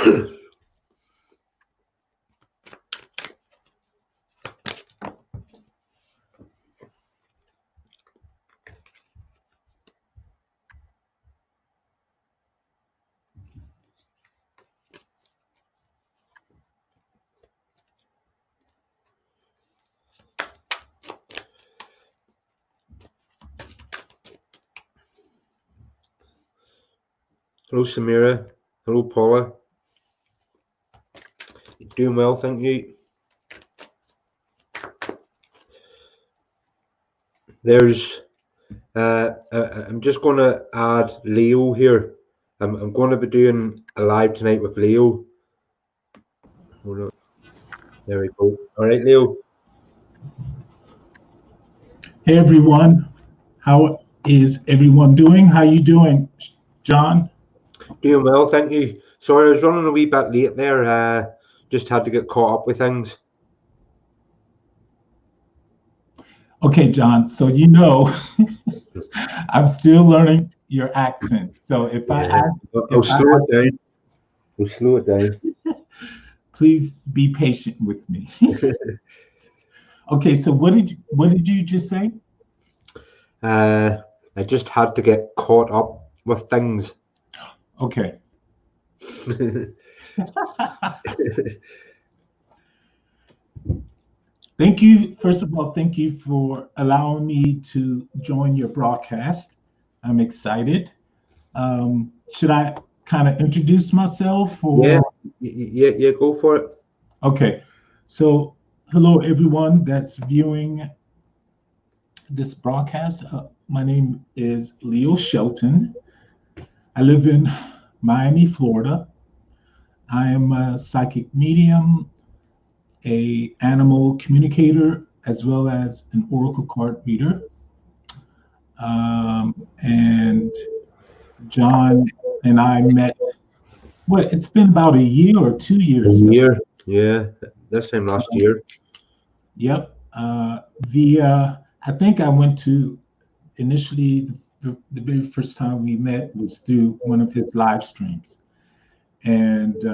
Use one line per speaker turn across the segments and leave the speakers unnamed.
Hello, Samira. Hello, Paula. You're doing well, thank you. There's, I'm just going to add Leo here. I'm going to be doing a live tonight with Leo. Hold on. There we go. All right, Leo.
Hey everyone, how is everyone doing? How you doing, John?
Doing well, thank you. Sorry, I was running a wee bit late there. Just had to get caught up with things.
Okay, John, so you know I'm still learning your accent. So if I ask,
I'll slow it down. We'll slow it down.
Please be patient with me. Okay, so what did you just say?
I just had to get caught up with things.
Okay. Thank you. First of all, thank you for allowing me to join your broadcast. I'm excited. Should I kind of introduce myself or?
Yeah, go for it.
Okay. So, hello everyone that's viewing this broadcast. My name is Leo Shelton. I live in Miami, Florida. I am a psychic medium, a animal communicator, as well as an oracle card reader. And John and I met. What? It's been about a year or 2 years.
A year, yeah. This time last year.
Yep. Via, I think I went to initially the very first time we met was through one of his live streams, and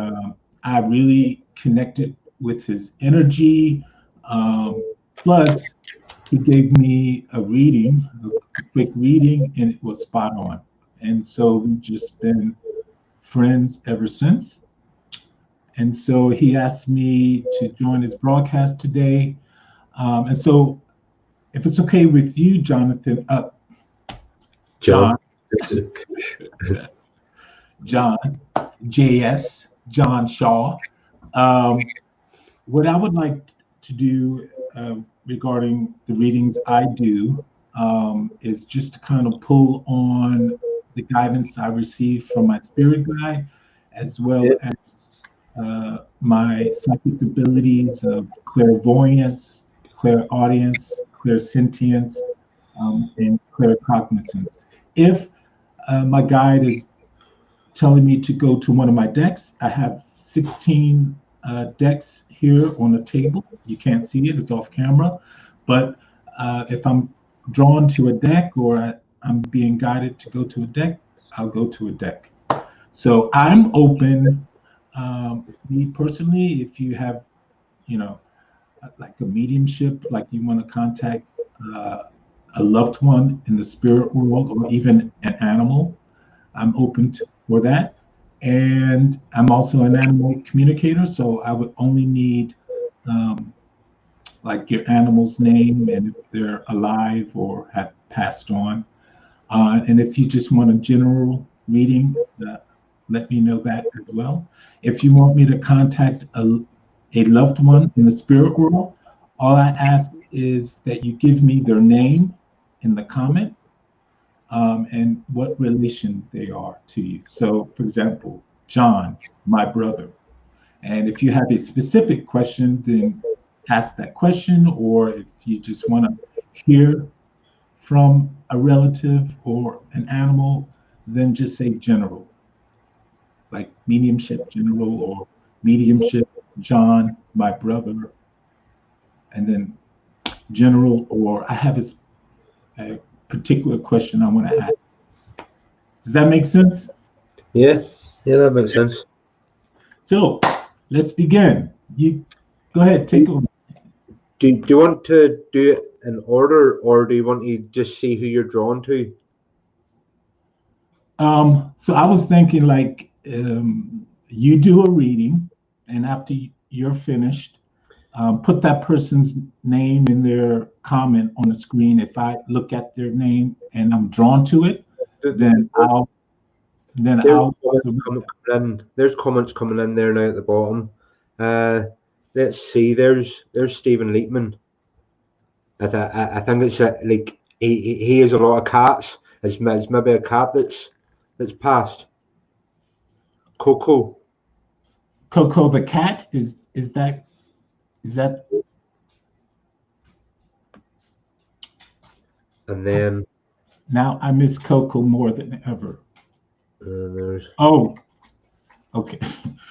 I really connected with his energy. Plus, he gave me a reading, a quick reading, and it was spot on. And so we've just been friends ever since. And so he asked me to join his broadcast today. And so, if it's okay with you, Jonathan, John, John, JS, John Shaw. What I would like to do regarding the readings I do is just to kind of pull on the guidance I receive from my spirit guide, as well as my psychic abilities of clairvoyance, clairaudience, clairsentience, and claircognizance. If my guide is telling me to go to one of my decks, I have 16 decks here on the table. You can't see it, it's off camera. But if I'm drawn to a deck or I'm being guided to go to a deck, I'll go to a deck. So I'm open. Me personally, if you have, like a mediumship, like you want to contact a loved one in the spirit world or even an animal, I'm open for that. And I'm also an animal communicator, so I would only need like your animal's name and if they're alive or have passed on. And if you just want a general reading, let me know that as well. If you want me to contact a loved one in the spirit world, all I ask is that you give me their name in the comments and what relation they are to you. So, for example, John, my brother. And if you have a specific question, then ask that question. Or if you just want to hear from a relative or an animal, then just say general, like mediumship general or mediumship John, my brother, and then general, or I have a particular question I want to ask. Does that make sense?
Yeah, that makes sense.
So let's begin. You go ahead, take over.
Do you want to do it in order, or do you want to just see who you're drawn to?
So I was thinking like you do a reading, and after you're finished, put that person's name in their comment on the screen. If I look at their name and I'm drawn to it, then I'll.
There's comments coming in there now at the bottom. Let's see. There's Stephen Leitman. I think it's like he has a lot of cats. It's maybe a cat that's passed. Coco
the cat is that.
And then
now I miss Coco more than ever.
There's
okay.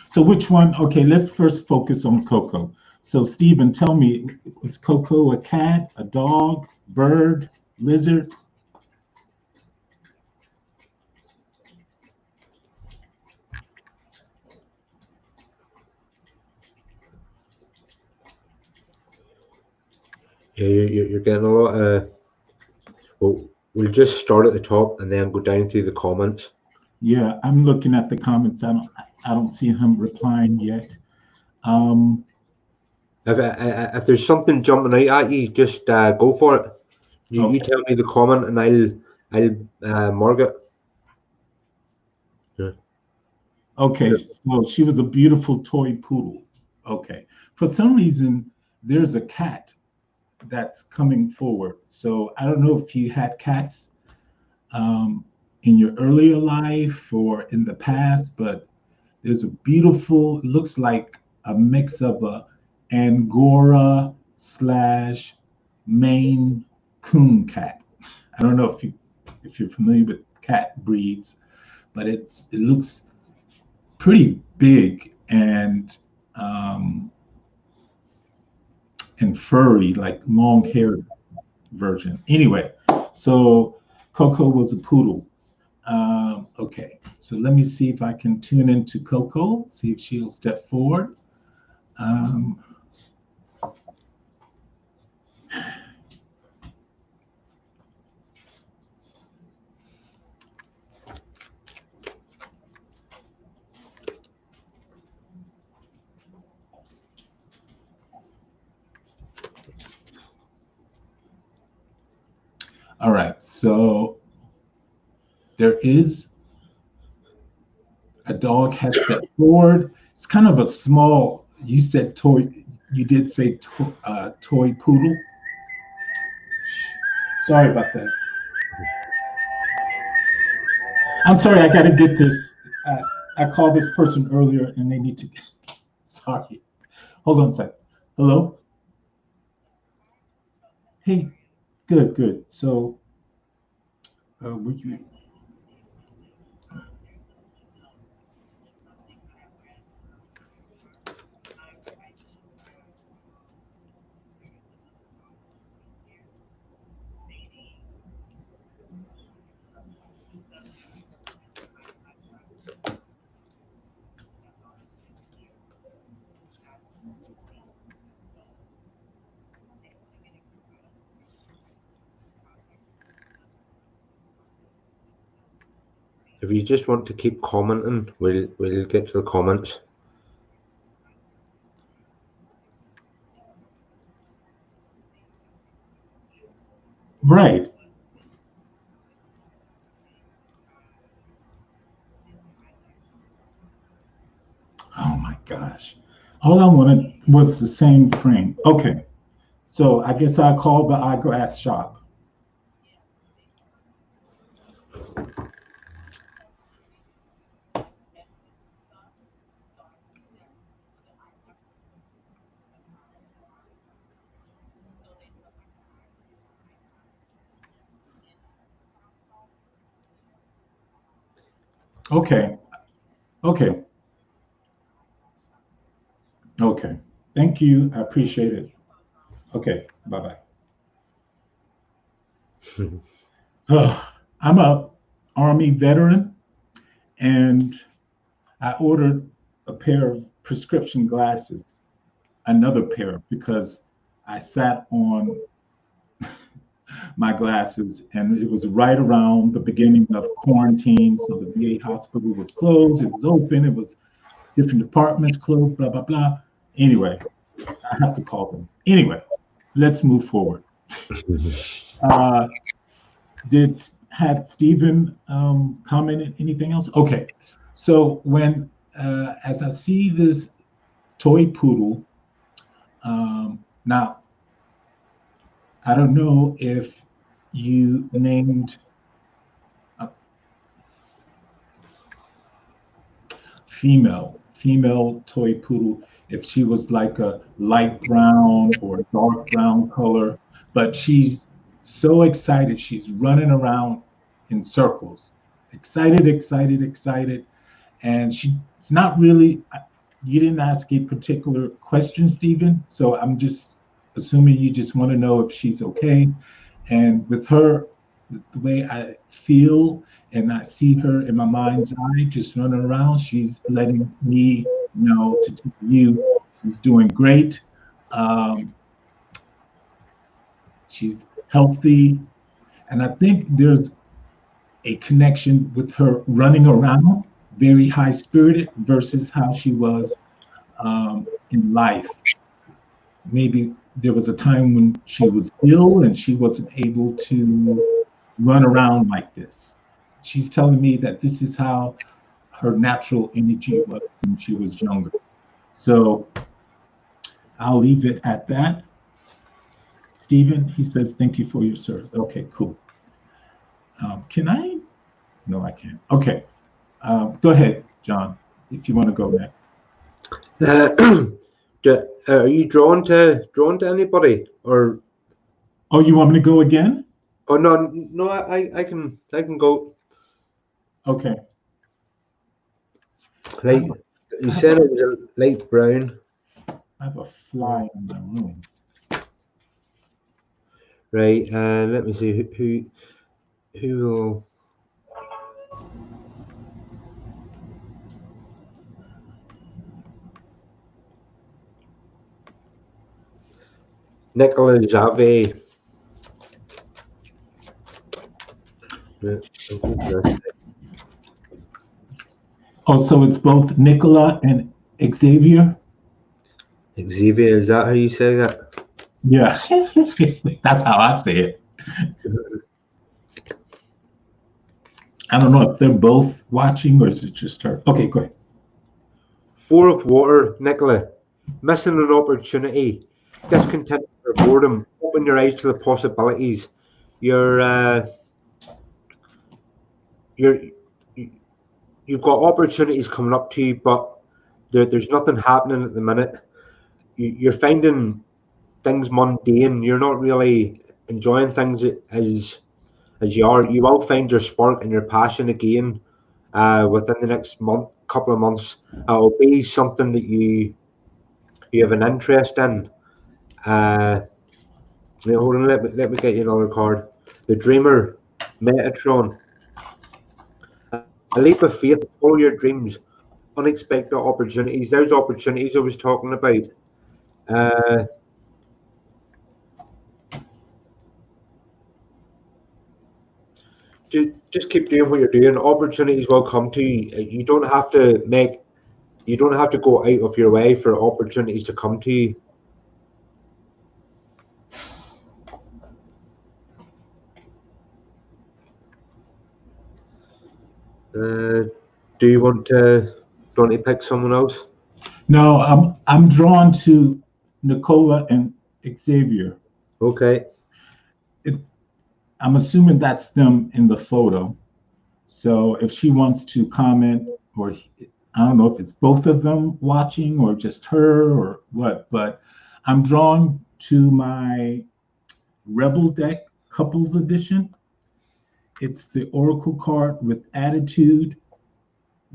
So which one? Okay, let's first focus on Coco. So Stephen, tell me, is Coco a cat, a dog, bird, lizard?
Yeah, you're getting a lot of. Well, we'll just start at the top and then go down through the comments.
Yeah, I'm looking at the comments. I don't see him replying yet.
If there's something jumping out at you, just go for it. You tell me the comment and I'll mark it. Yeah.
Okay, so she was a beautiful toy poodle. Okay, for some reason there's a cat that's coming forward. So I don't know if you had cats in your earlier life or in the past, but there's a beautiful, looks like a mix of a Angora / Maine Coon cat. I don't know if you're familiar with cat breeds, but it looks pretty big and furry, like long-haired version. Anyway, so Coco was a poodle. Okay, so let me see if I can tune into Coco, see if she'll step forward. All right, so there is a dog has stepped forward. It's kind of a small, you said toy, you did say toy poodle. Sorry about that. I'm sorry, I got to get this. I called this person earlier and they need to, sorry. Hold on a sec. Hello? Hey, good. So, would you?
If you just want to keep commenting, we'll get to the comments.
Right. Oh my gosh. All I wanted was the same frame. Okay. So I guess I called the eyeglass shop. Okay. Thank you. I appreciate it. Okay. Bye-bye. I'm a Army veteran, and I ordered a pair of prescription glasses, another pair, because I sat on my glasses, and it was right around the beginning of quarantine. So the VA hospital was closed, it was open, it was different departments closed, blah, blah, blah. Anyway, I have to call them. Anyway, let's move forward. Had Stephen commented anything else? Okay, so when as I see this toy poodle, now I don't know if you named female toy poodle, if she was like a light brown or dark brown color, but she's so excited. She's running around in circles, excited. And she's not really, you didn't ask a particular question, Stephen. So I'm just assuming you just want to know if she's okay. And with her, the way I feel and I see her in my mind's eye just running around, she's letting me know to tell you she's doing great. She's healthy. And I think there's a connection with her running around, very high spirited, versus how she was in life. Maybe there was a time when she was ill and she wasn't able to run around like this. She's telling me that this is how her natural energy was when she was younger. So I'll leave it at that. Stephen, he says, thank you for your service. Okay, cool. Can I? No, I can't. Okay. Go ahead, John, if you want to go next.
Are you drawn to anybody, or?
Oh, you want me to go again?
Oh no, I can go.
Okay.
Like you said, it was a light brown.
I have a fly in my room.
Right. Let me see who will. Nicolas Javé.
Oh, so it's both Nicola and Xavier?
Xavier, is that how you say that?
Yeah, that's how I say it. I don't know if they're both watching or is it just her? Okay, go ahead.
4 of water, Nicola. Missing an opportunity. Discontent or boredom. Open your eyes to the possibilities. You've got opportunities coming up to you, but there's nothing happening at the minute. You're finding things mundane. You're not really enjoying things as you are. You will find your spark and your passion again within the next couple of months. It'll be something that you have an interest in. Hold on, let me get you another card. The Dreamer, Metatron. A leap of faith, follow your dreams, unexpected opportunities. Those opportunities I was talking about. Just keep doing what you're doing. Opportunities will come to you. You don't have to go out of your way for opportunities to come to you. Do you want to pick someone else?
No, I'm drawn to Nicola and Xavier.
Okay.
I'm assuming that's them in the photo. So if she wants to comment, or I don't know if it's both of them watching or just her or what, but I'm drawn to my Rebel deck couples edition. It's the Oracle card with attitude,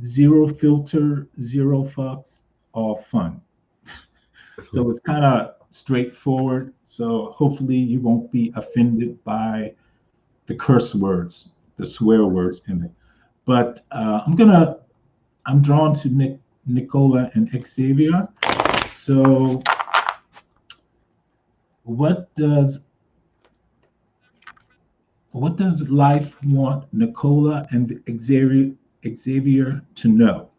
zero filter, zero fucks, all fun. So it's kind of straightforward. So hopefully you won't be offended by the curse words, the swear words in it. But I'm drawn to Nicola and Xavier. So what does life want Nicola and Xavier to know?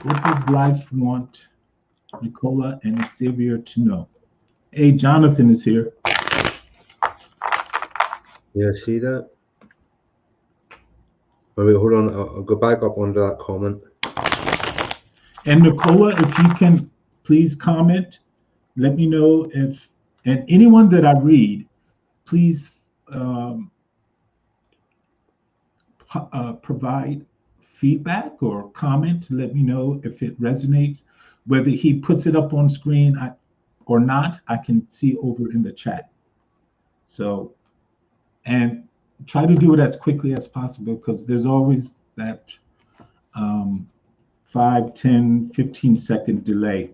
What does life want Nicola and Xavier to know? Hey, Jonathan is here.
Yeah, see that? Wait, hold on. I'll go back up onto that comment.
And Nicola, if you can please comment, let me know if, and anyone that I read, please provide feedback or comment to let me know if it resonates. Whether he puts it up on screen or not, I can see over in the chat. So, and try to do it as quickly as possible, because there's always that 5, 10, 15-second delay.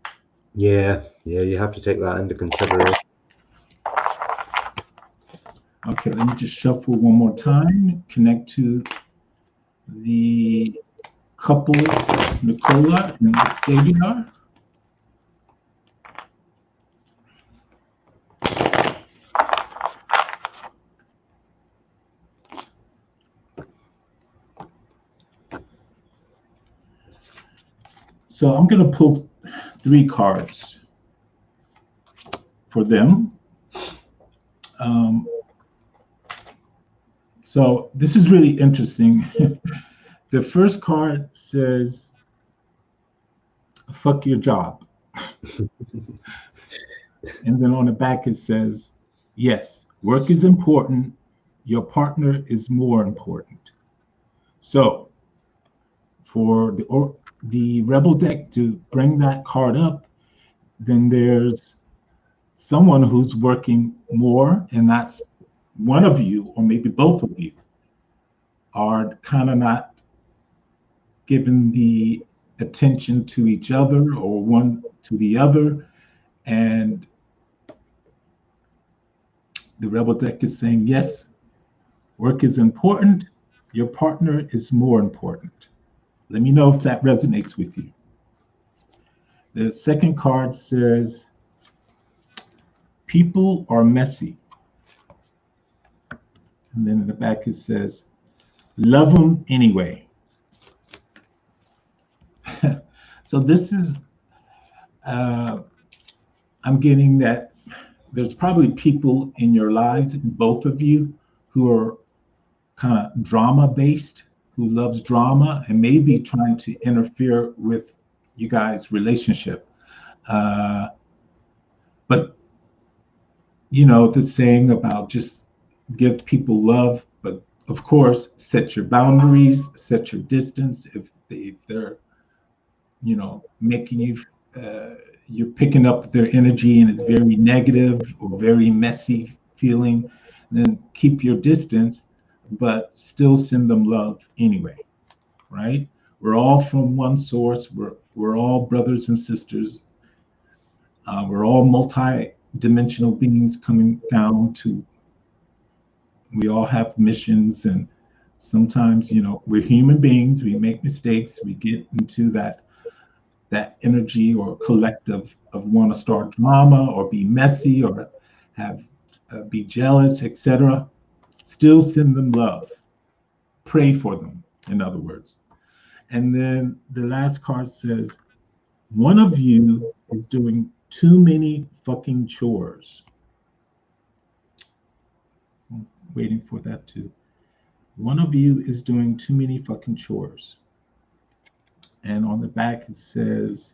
Yeah, you have to take that into consideration.
Okay, let me just shuffle one more time, connect to the couple, Nicola and Xavier. So I'm going to pull 3 cards for them. So this is really interesting. The first card says, fuck your job. And then on the back it says, yes, work is important. Your partner is more important. So for the Rebel deck to bring that card up, then there's someone who's working more, and that's one of you, or maybe both of you, are kind of not giving the attention to each other or one to the other. And the Rebel deck is saying, yes, work is important. Your partner is more important. Let me know if that resonates with you. The second card says, people are messy. And then in the back it says, love them anyway. So this is, I'm getting that there's probably people in your lives, both of you, who are kind of drama based, who loves drama and maybe trying to interfere with you guys' relationship. But you know, the saying about just give people love, but of course, set your boundaries, set your distance. If they're, you know, making you, you're picking up their energy and it's very negative or very messy feeling, then keep your distance, but still send them love anyway, right? We're all from one source. We're all brothers and sisters. We're all multi-dimensional beings coming down to, we all have missions, and sometimes, you know, we're human beings, we make mistakes, we get into that energy or collective of want to start drama or be messy or have be jealous, etc. Still send them love, pray for them, in other words. And then the last card says, one of you is doing too many fucking chores. I'm waiting for that too. One of you is doing too many fucking chores. And on the back it says,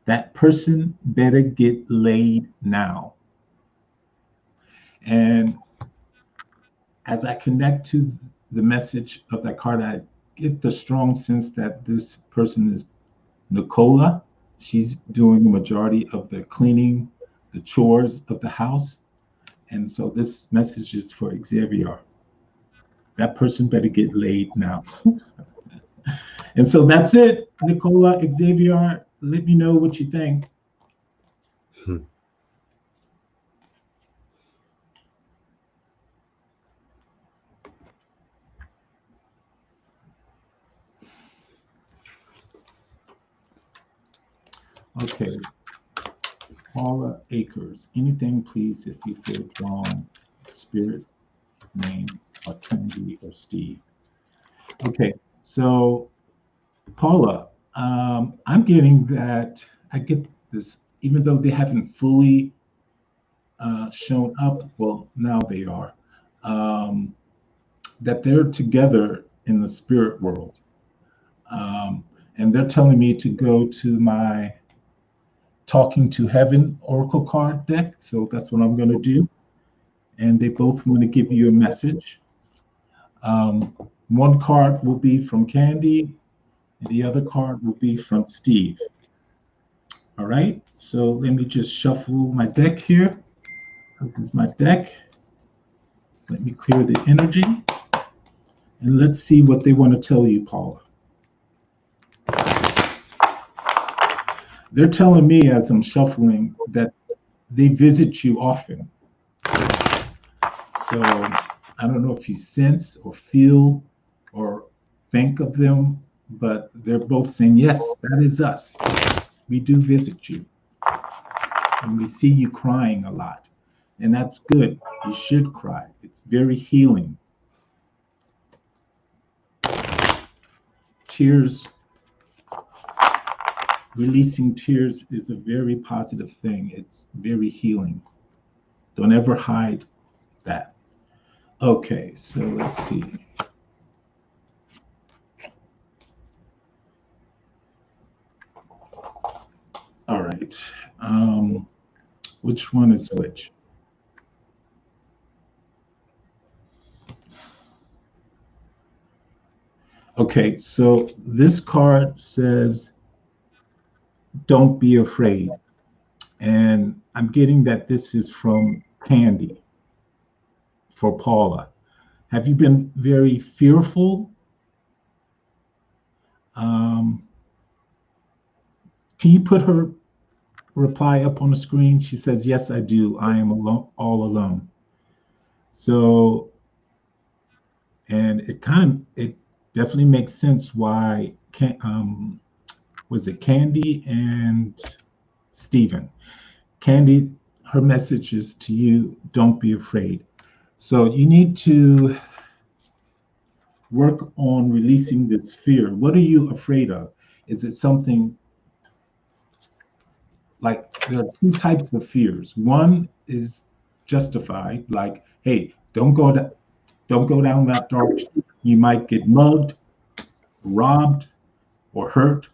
that person better get laid now. And as I connect to the message of that card, I get the strong sense that this person is Nicola. She's doing the majority of the cleaning, the chores of the house. And so this message is for Xavier. That person better get laid now. And so that's it, Nicola, Xavier. Let me know what you think. Okay. Paula Akers. Anything, please, if you feel drawn. Spirit, name, or Candy, or Steve. Okay. So, Paula, I'm getting that. I get this, even though they haven't fully shown up. Well, now they are. Um, that they're together in the spirit world. Um, and they're telling me to go to my Talking to Heaven Oracle card deck. So that's what I'm going to do. And they both want to give you a message. One card will be from Candy, and the other card will be from Steve. All right. So let me just shuffle my deck here. This is my deck. Let me clear the energy. And let's see what they want to tell you, Paula. They're telling me as I'm shuffling that they visit you often. So I don't know if you sense or feel or think of them, but they're both saying, yes, that is us. We do visit you. And we see you crying a lot. And that's good. You should cry. It's very healing. Tears, releasing tears is a very positive thing. It's very healing. Don't ever hide that. Okay, so let's see. All right. Which one is which? Okay, so this card says, don't be afraid. And I'm getting that this is from Candy for Paula. Have you been very fearful? Can you put her reply up on the screen? She says, yes, I do. I am alone, all alone. So, and it definitely makes sense why, was it Candy and Stephen? Candy, her message is to you, don't be afraid. So you need to work on releasing this fear. What are you afraid of? Is it something like, there are two types of fears. One is justified, like, hey, don't go down that dark street. You might get mugged, robbed, or hurt.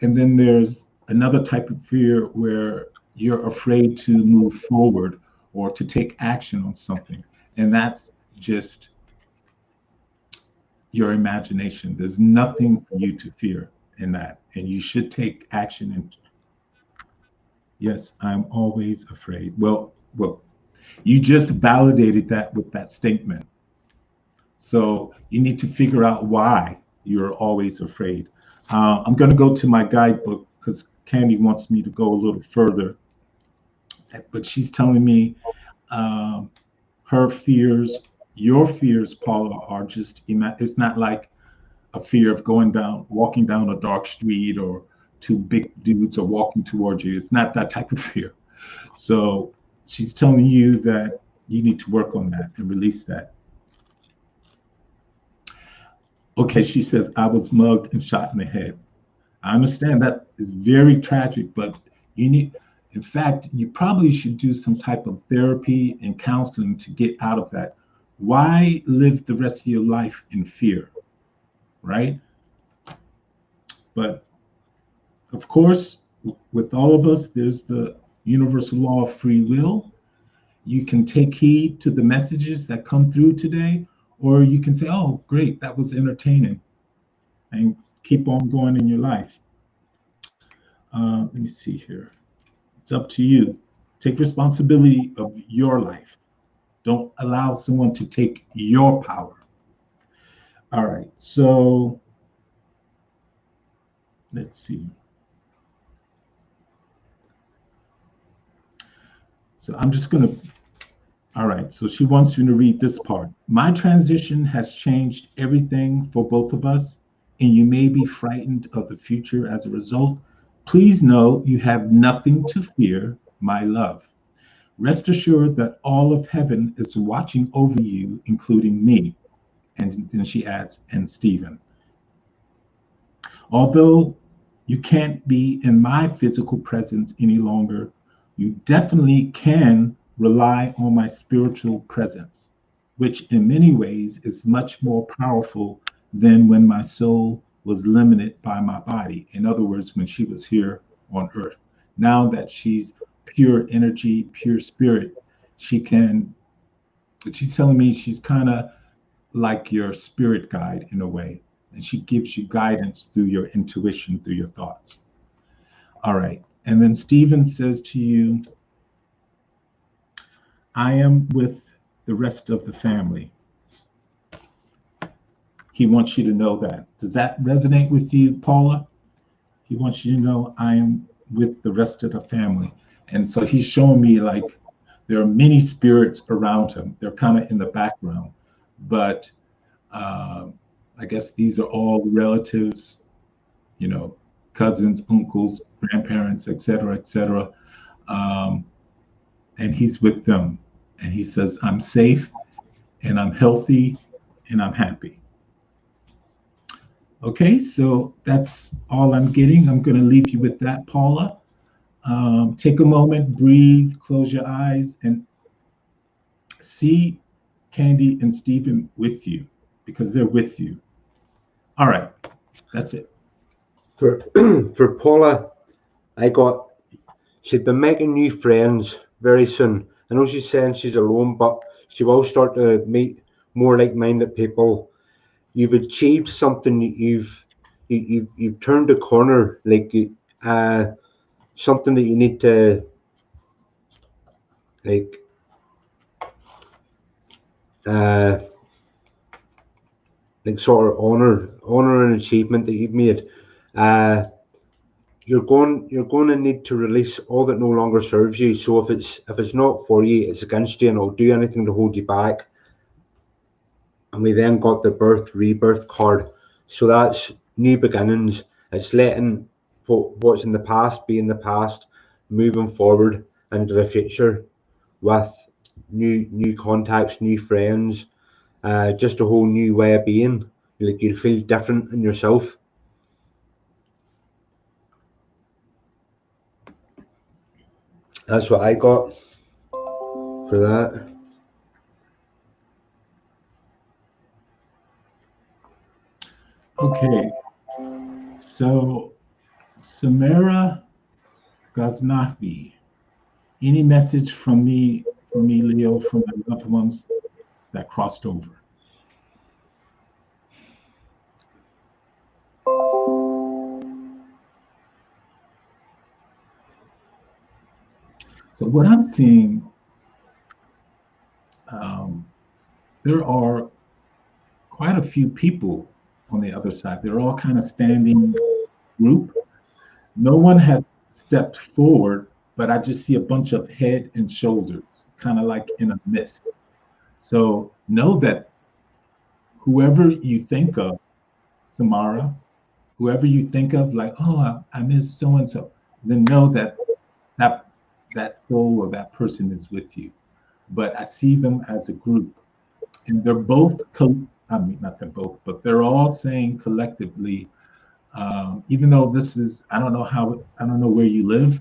And then there's another type of fear where you're afraid to move forward or to take action on something. And that's just your imagination. There's nothing for you to fear in that. And you should take action. And yes, I'm always afraid. Well, you just validated that with that statement. So you need to figure out why you're always afraid. I'm going to go to my guidebook because Candy wants me to go a little further. But she's telling me her fears, your fears, Paula, are just, it's not like a fear of walking down a dark street, or two big dudes are walking towards you. It's not that type of fear. So she's telling you that you need to work on that and release that. Okay, she says, I was mugged and shot in the head. I understand that is very tragic, but in fact, you probably should do some type of therapy and counseling to get out of that. Why live the rest of your life in fear, right? But of course, with all of us, there's the universal law of free will. You can take heed to the messages that come through today, or you can say, oh, great, that was entertaining, and keep on going in your life. Let me see here. It's up to you. Take responsibility of your life. Don't allow someone to take your power. All right, so let's see. So I'm just going to, all right, so she wants you to read this part. My transition has changed everything for both of us, and you may be frightened of the future as a result, Please know you have nothing to fear, my love. Rest assured that all of heaven is watching over you, including me. And then she adds, and Stephen. Although you can't be in my physical presence any longer, you definitely can rely on my spiritual presence, which in many ways is much more powerful than when my soul was limited by my body. In other words, when she was here on earth. Now that she's pure energy, pure spirit, she's telling me she's kind of like your spirit guide in a way. And she gives you guidance through your intuition, through your thoughts. All right. And then Stephen says to you, I am with the rest of the family. He wants you to know that. Does that resonate with you, Paula? He wants you to know I am with the rest of the family. And so he's showing me like there are many spirits around him. They're kind of in the background, but I guess these are all relatives, you know, cousins, uncles, grandparents, etc., etc. And he's with them. And he says, I'm safe and I'm healthy and I'm happy. Okay, so that's all I'm getting. I'm going to leave you with that, Paula. Take a moment, breathe, close your eyes, and see Candy and Stephen with you, because they're with you. All right, that's it.
For Paula, she'd been making new friends very soon. I know she's saying she's alone, but she will start to meet more like-minded people. You've achieved something. You've turned a corner, like something that you need to like sort of honor an achievement that you've made. You're going to need to release all that no longer serves you. So if it's not for you, it's against you, and it'll do anything to hold you back. And we then got the rebirth card. So that's new beginnings. It's letting what's in the past be in the past, moving forward into the future with new contacts, new friends, just a whole new way of being. Like you feel different in yourself. That's what I got for that.
Okay, so Samara Ghaznavi, any message from me, Leo, from my loved ones that crossed over? So what I'm seeing, there are quite a few people on the other side. They're all kind of standing group. No one has stepped forward, but I just see a bunch of head and shoulders, kind of like in a mist. So know that whoever you think of, Samara, whoever you think of, like, oh, I miss so-and-so, then know that soul or that person is with you. But I see them as a group. And they're both, not them both, but they're all saying collectively, even though this is, I don't know where you live.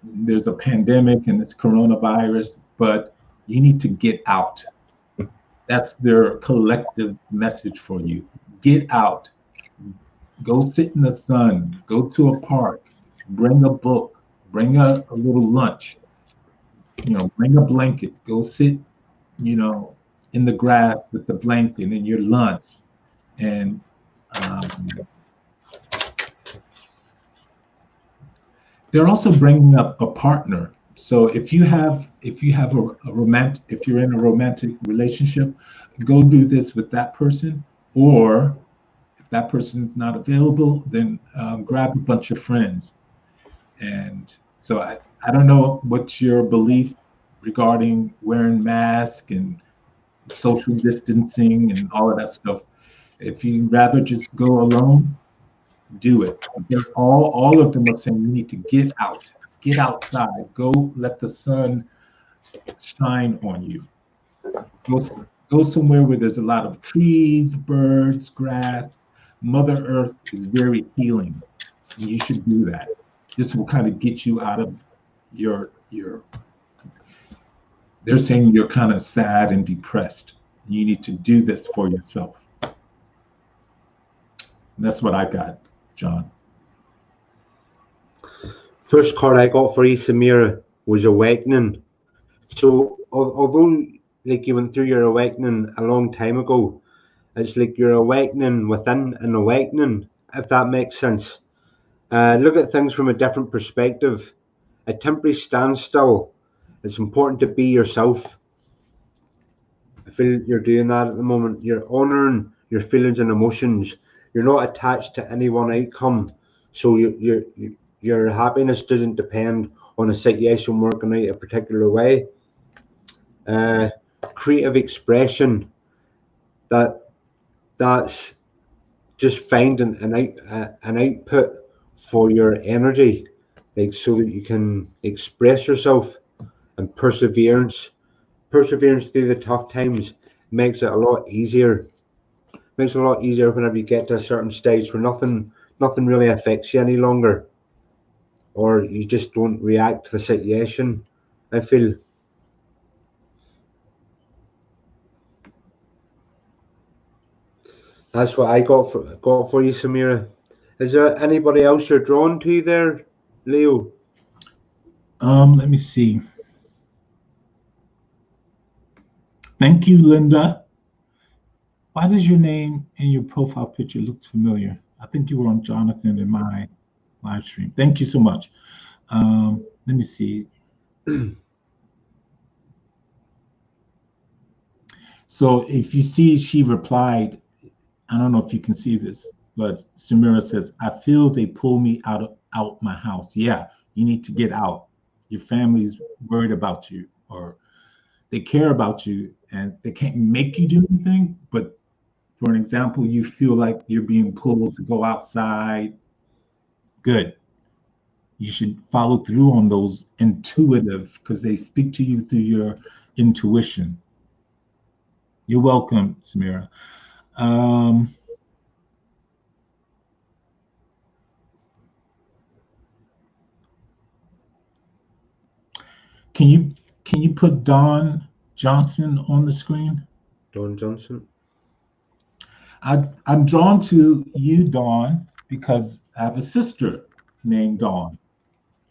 There's a pandemic and it's coronavirus, but you need to get out. That's their collective message for you. Get out. Go sit in the sun. Go to a park. Bring a book. Bring a little lunch. Bring a blanket. Go sit, in the grass with the blanket and your lunch. And they're also bringing up a partner. So if you're in a romantic relationship, go do this with that person. Or if that person's not available, then grab a bunch of friends. And so I don't know what's your belief regarding wearing masks and social distancing and all of that stuff. If you'd rather just go alone, do it. All of them are saying you need to get out, get outside, go let the sun shine on you. Go somewhere where there's a lot of trees, birds, grass. Mother Earth is very healing. You should do that. This will kind of get you out of your. They're saying you're kind of sad and depressed. You need to do this for yourself. And that's what I got, John.
First card I got for you, Samira, was Awakening. So although like you went through your awakening a long time ago, it's like you're awakening within an awakening, if that makes sense. Look at things from a different perspective. A temporary standstill. It's important to be yourself. I feel you're doing that at the moment. You're honoring your feelings and emotions. You're not attached to any one outcome. So your happiness doesn't depend on a situation working out a particular way. Creative expression. That's just finding an output for your energy, like so that you can express yourself. And perseverance through the tough times makes it a lot easier. Makes it a lot easier whenever you get to a certain stage where nothing really affects you any longer, or you just don't react to the situation. I feel. That's what I got for you, Samira. Is there anybody else you're drawn to there, Leo?
Let me see. Thank you, Linda. Why does your name and your profile picture looks familiar? I think you were on Jonathan in my live stream. Thank you so much. Let me see. So if you see, she replied, I don't know if you can see this, but Samira says, I feel they pull me out my house. Yeah, you need to get out. Your family's worried about you, or they care about you, and they can't make you do anything. But for an example, you feel like you're being pulled to go outside. Good. You should follow through on those intuitive, because they speak to you through your intuition. You're welcome, Samira. Can you put Dawn Johnson on the screen?
Dawn Johnson.
I'm drawn to you, Dawn, because I have a sister named Dawn.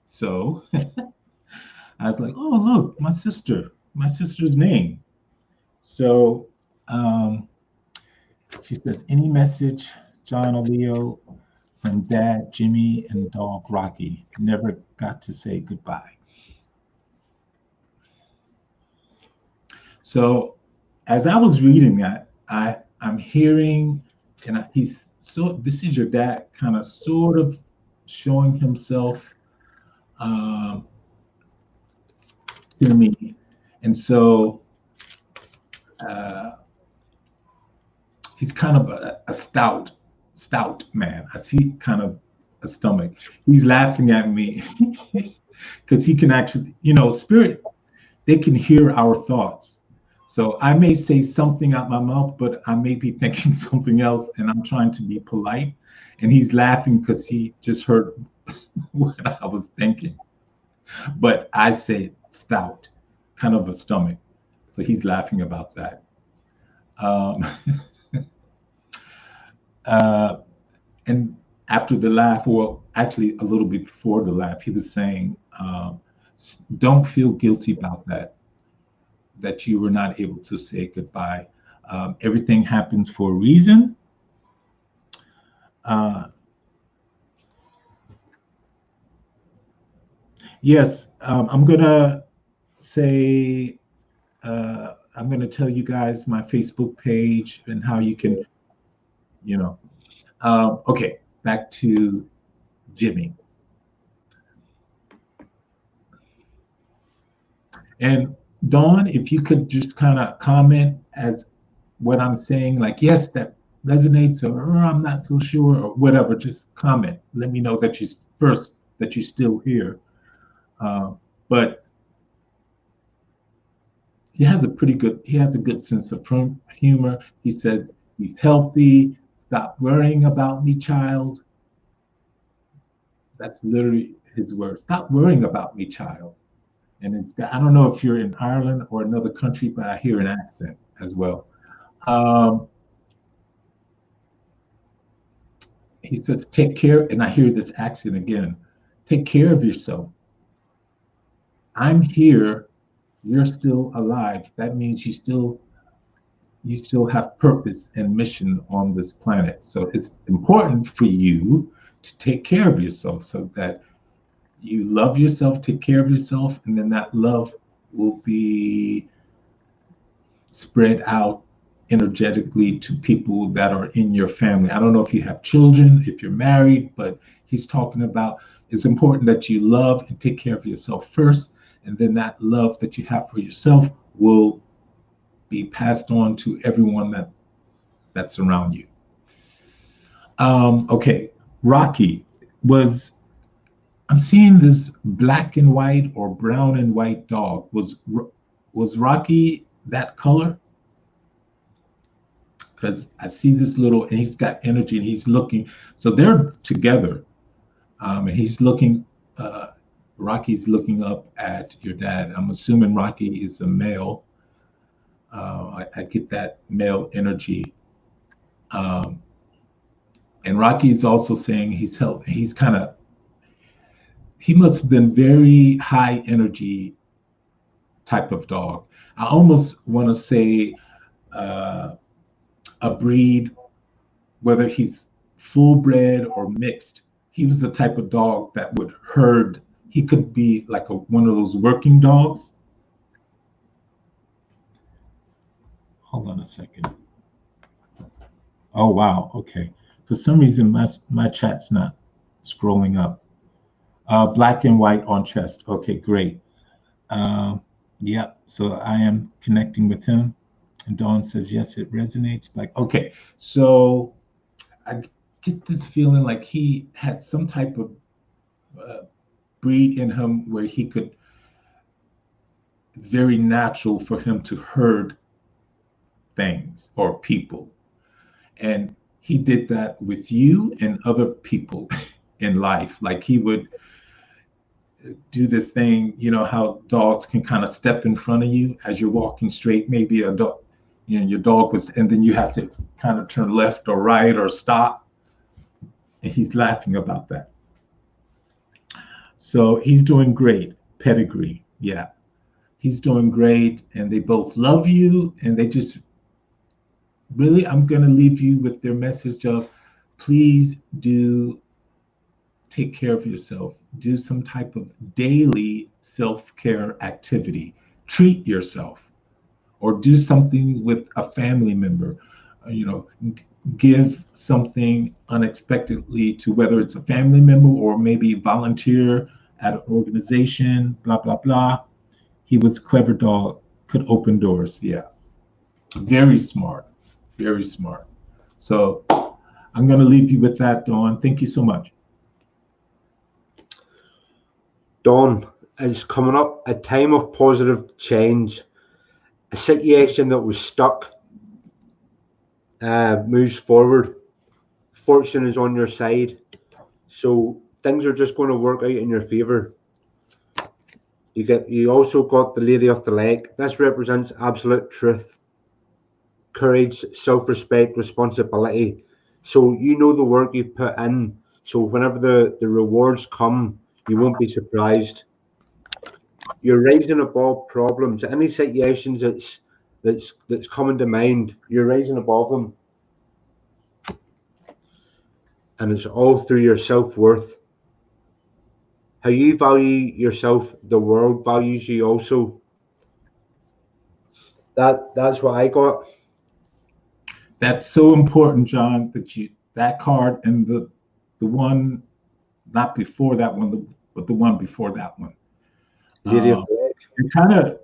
So I was like, oh, look, my sister's name. So she says, any message, John or Leo, from Dad, Jimmy, and dog Rocky. Never got to say goodbye. So as I was reading that, I'm hearing, and this is your dad kind of sort of showing himself to me. And so he's kind of a stout man. I see kind of a stomach. He's laughing at me because he can actually, spirit, they can hear our thoughts. So I may say something out my mouth, but I may be thinking something else, and I'm trying to be polite. And he's laughing because he just heard what I was thinking. But I say stout, kind of a stomach. So he's laughing about that. And after the laugh, or actually a little bit before the laugh, he was saying, don't feel guilty about that you were not able to say goodbye. Everything happens for a reason. Yes, I'm gonna say, I'm gonna tell you guys my Facebook page and how you can, okay, back to Jimmy. And Dawn, if you could just kind of comment as what I'm saying, like, yes, that resonates, or I'm not so sure, or whatever, just comment. Let me know that you're still here. But he has a good sense of humor. He says he's healthy. Stop worrying about me, child. That's literally his words. Stop worrying about me, child. And I don't know if you're in Ireland or another country, but I hear an accent as well. Um, he says, take care, and I hear this accent again. Take care of yourself. I'm here. You're still alive. That means you still have purpose and mission on this planet. So it's important for you to take care of yourself so that you love yourself, take care of yourself, and then that love will be spread out energetically to people that are in your family. I don't know if you have children, if you're married, but he's talking about it's important that you love and take care of yourself first, and then that love that you have for yourself will be passed on to everyone that's around you. Okay, Rocky I'm seeing this black and white or brown and white dog. Was Rocky that color? Because I see this and he's got energy and he's looking. So they're together, and he's looking. Rocky's looking up at your dad. I'm assuming Rocky is a male. I get that male energy. And Rocky's also saying he's helped. He must have been very high energy type of dog. I almost want to say a breed, whether he's full bred or mixed. He was the type of dog that would herd. He could be like one of those working dogs. Hold on a second. Oh, wow. Okay. For some reason, my chat's not scrolling up. Black and white on chest. Okay, great. Yeah, so I am connecting with him. And Dawn says, yes, it resonates. Like, okay, so I get this feeling like he had some type of breed in him where it's very natural for him to herd things or people. And he did that with you and other people in life. Like he would do this thing, you know, how dogs can kind of step in front of you as you're walking straight, maybe a dog, you know, your dog was, and then you have to kind of turn left or right or stop. And he's laughing about that. So he's doing great. Pedigree. Yeah. He's doing great. And they both love you. And they just really, I'm going to leave you with their message of please do take care of yourself. Do some type of daily self-care activity. Treat yourself or do something with a family member. You know, give something unexpectedly to whether it's a family member or maybe volunteer at an organization, blah, blah, blah. He was clever dog, could open doors. Yeah. Very smart. Very smart. So I'm going to leave you with that, Dawn. Thank you so much.
Dawn, is coming up a time of positive change. A situation that was stuck moves forward. Fortune is on your side. So things are just going to work out in your favor. You also got the Lady of the Lake. This represents absolute truth, courage, self-respect, responsibility. So you know the work you put in. So whenever the rewards come, you won't be surprised. You're rising above problems. Any situations that's coming to mind, you're rising above them. And it's all through your self-worth. How you value yourself, the world values you also. That's what I got.
That's so important, John, that card and the one not before that one, but the one before that one. It kind of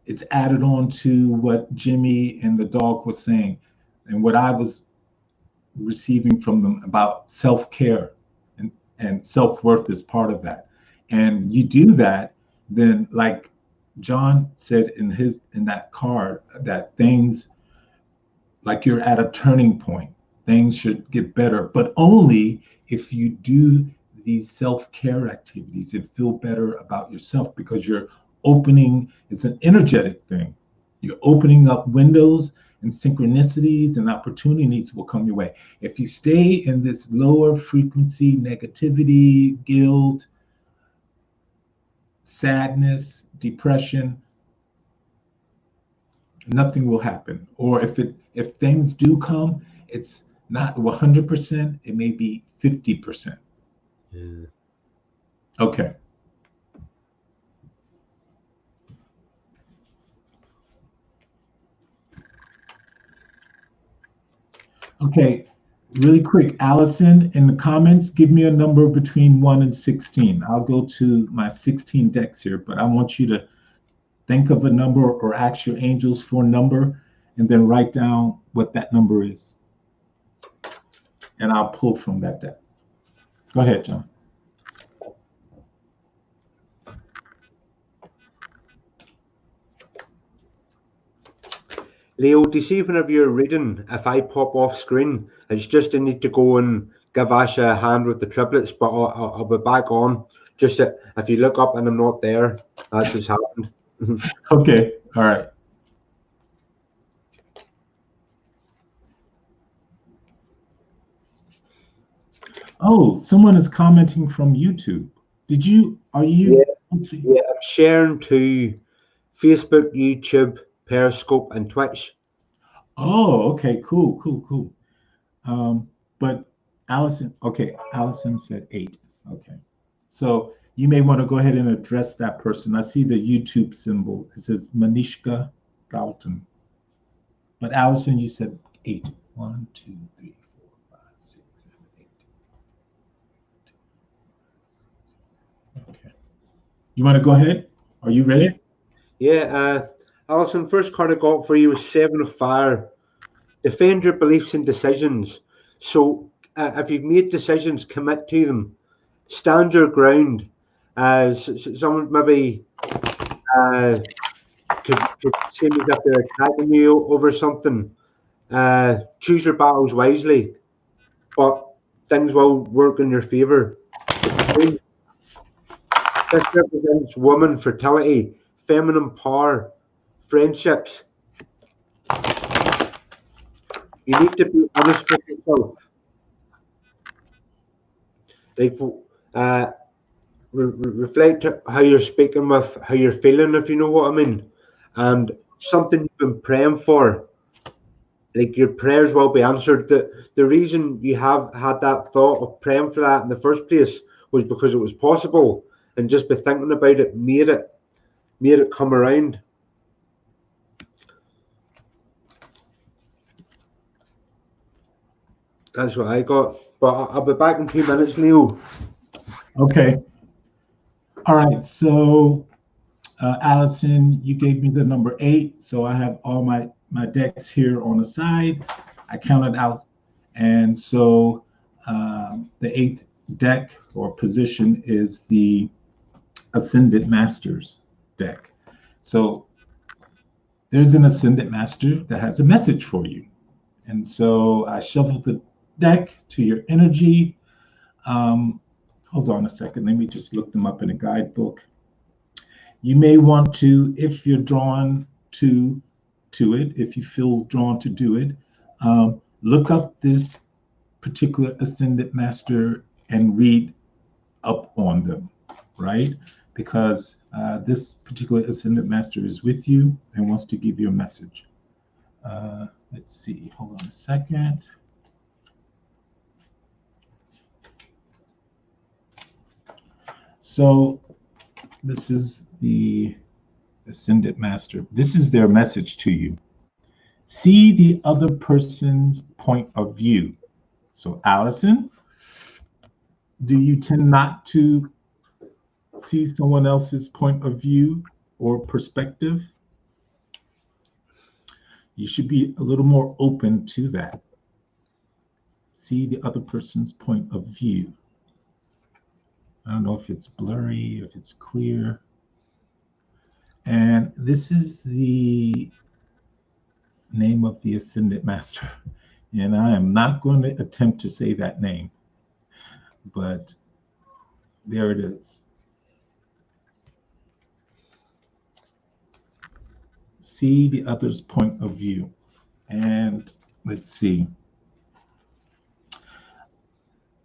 it's added on to what Jimmy and the dog was saying. and what I was receiving from them about self-care and self-worth is part of that. And you do that, then like John said in that card, that things, like you're at a turning point, things should get better, but only if you do these self-care activities and feel better about yourself, because you're opening, it's an energetic thing. You're opening up windows, and synchronicities and opportunities will come your way. If you stay in this lower frequency, negativity, guilt, sadness, depression, nothing will happen. Or if things do come, it's not 100%, it may be 50%.
Yeah.
Okay. Okay, really quick, Allison, in the comments, give me a number between 1 and 16. I'll go to my 16 decks here, but I want you to think of a number or ask your angels for a number and then write down what that number is. And I'll pull from that deck. Go ahead, John.
Leo, do you see whenever you're reading, if I pop off screen, it's just I need to go and give Asha a hand with the triplets, but I'll be back on. Just if you look up and I'm not there, that's what's happened.
Okay, all right. Oh, someone is commenting from YouTube. Are you?
Yeah, I'm sharing to Facebook, YouTube, Periscope, and Twitch.
Oh, okay, cool. But Allison said 8. Okay. So you may want to go ahead and address that person. I see the YouTube symbol. It says Manishka Galton. But Allison, you said 8. 1, 2, 3, 4, 5, 6, 7, 8. Okay. You want to go ahead? Are you ready?
Yeah, Alison, first card I got for you was 7 of Fire. Defend your beliefs and decisions. So if you've made decisions, commit to them. Stand your ground. Someone maybe could seem as if they're attacking you over something. Choose your battles wisely, but things will work in your favor. This represents woman, fertility, feminine power, friendships. You need to be honest with yourself. Like, reflect how you're speaking with, how you're feeling, if you know what I mean. And something you've been praying for, like your prayers will be answered. The reason you have had that thought of praying for that in the first place was because it was possible, and just by thinking about it made it come around. That's what I got. But I'll be back in 2 minutes, Leo.
Okay. All right. So, Allison, you gave me the number 8. So I have all my decks here on the side. I counted out. And so the 8th deck or position is the Ascended Masters deck. So there's an Ascended Master that has a message for you. And so I shuffled the deck to your energy. Hold on a second. Let me just look them up in a guidebook. You may want to, if you're drawn to it, if you feel drawn to do it, look up this particular Ascended Master and read up on them, right? Because this particular Ascended Master is with you and wants to give you a message. Let's see. Hold on a second. So this is the Ascended Master. This is their message to you. See the other person's point of view. So Allison, do you tend not to see someone else's point of view or perspective? You should be a little more open to that. See the other person's point of view. I don't know if it's blurry, if it's clear. And this is the name of the Ascended Master. And I am not going to attempt to say that name, but there it is. See the other's point of view. And let's see.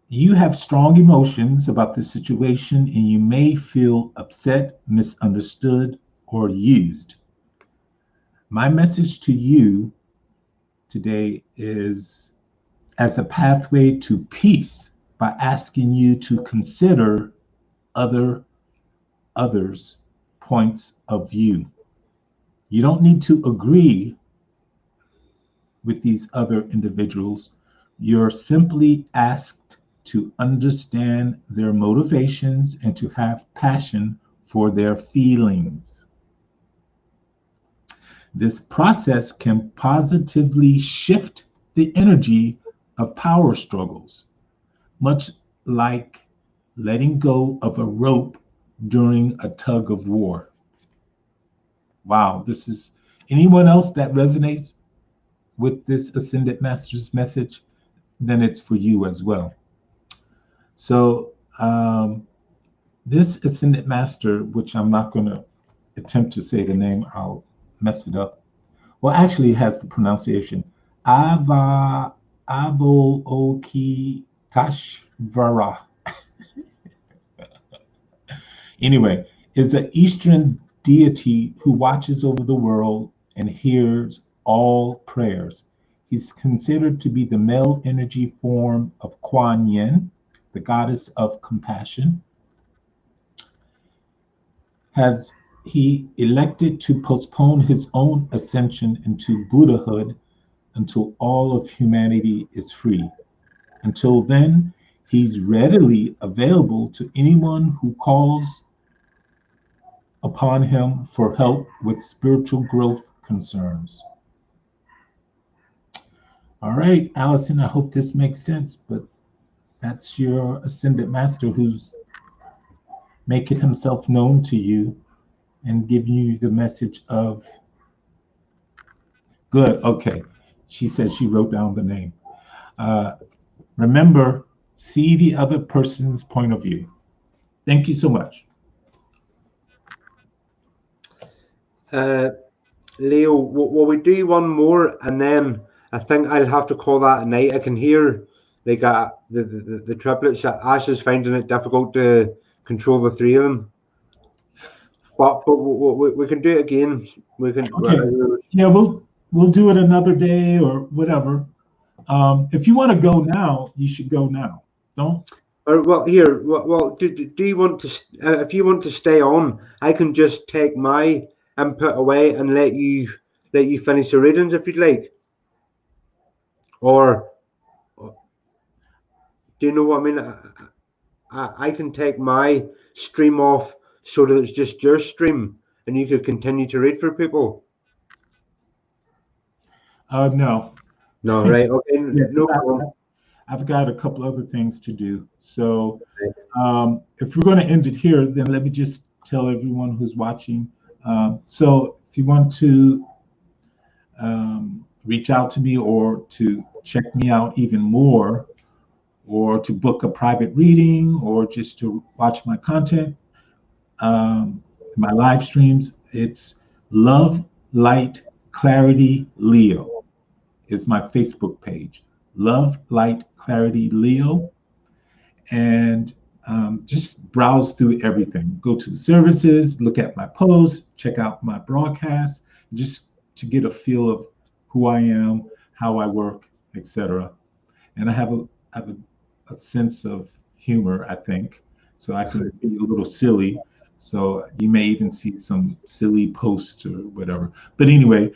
You have strong emotions about the situation, and you may feel upset, misunderstood, or used. My message to you today is as a pathway to peace by asking you to consider others' points of view. You don't need to agree with these other individuals. You're simply asked to understand their motivations and to have passion for their feelings. This process can positively shift the energy of power struggles, much like letting go of a rope during a tug of war. Wow, this is anyone else that resonates with this Ascended Master's message, then it's for you as well. So this Ascended Master, which I'm not going to attempt to say the name, I'll mess it up. Well, actually, it has the pronunciation Avalokiteshvara. Anyway, is an Eastern deity who watches over the world and hears all prayers. He's considered to be the male energy form of Kuan Yin, the goddess of compassion. Has he elected to postpone his own ascension into Buddhahood until all of humanity is free. Until then, he's readily available to anyone who calls upon him for help with spiritual growth concerns. All right, Allison, I hope this makes sense, but that's your Ascended Master who's making himself known to you and giving you the message of good. Okay, she says she wrote down the name. Remember, see the other person's point of view. Thank you so much.
Leo, will we do one more, and then I think I'll have to call that a night. I can hear like the triplets. Ash is finding it difficult to control the three of them. But we can do it again. We can.
Okay. Yeah, we'll do it another day or whatever. If you want to go now, you should go now. Don't.
Well, here. Well, do you want to? If you want to stay on, I can just take my input away and let you finish the readings if you'd like. Or do you know what I mean? I can take my stream off so that it's just your stream, and you could continue to read for people.
No.
No, right? Okay, yeah, no problem.
I've got a couple other things to do. So if we're going to end it here, then let me just tell everyone who's watching. So if you want to reach out to me or to check me out even more, or to book a private reading, or just to watch my content, my live streams, it's Love, Light, Clarity, Leo is my Facebook page. Love, Light, Clarity, Leo. And just browse through everything. Go to the services, look at my posts, check out my broadcasts, just to get a feel of who I am, how I work, etc. And I have a sense of humor, I think, so I can be a little silly. So you may even see some silly posts or whatever. But anyway,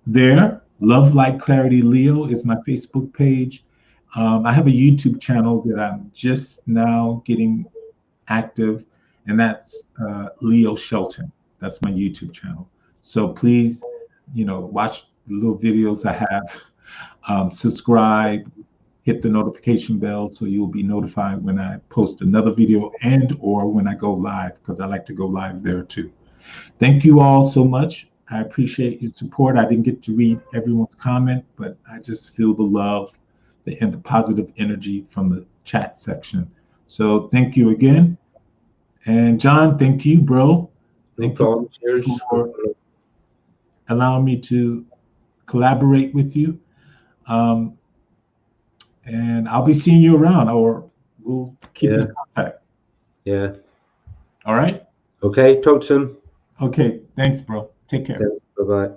there, Love, Light, Clarity, Leo is my Facebook page. I have a YouTube channel that I'm just now getting active, and that's Leo Shelton. That's my YouTube channel. So please, watch little videos I have. Subscribe, hit the notification bell so you'll be notified when I post another video and or when I go live, because I like to go live there too. Thank you all so much. I appreciate your support. I didn't get to read everyone's comment, but I just feel the love and the positive energy from the chat section. So thank you again. And John, thank you, bro. Thank
No problem. Cheers.
you for allowing me to collaborate with you. And I'll be seeing you around, or we'll keep in contact.
Yeah.
All right.
Okay. Talk soon.
Okay. Thanks, bro. Take care.
Bye bye.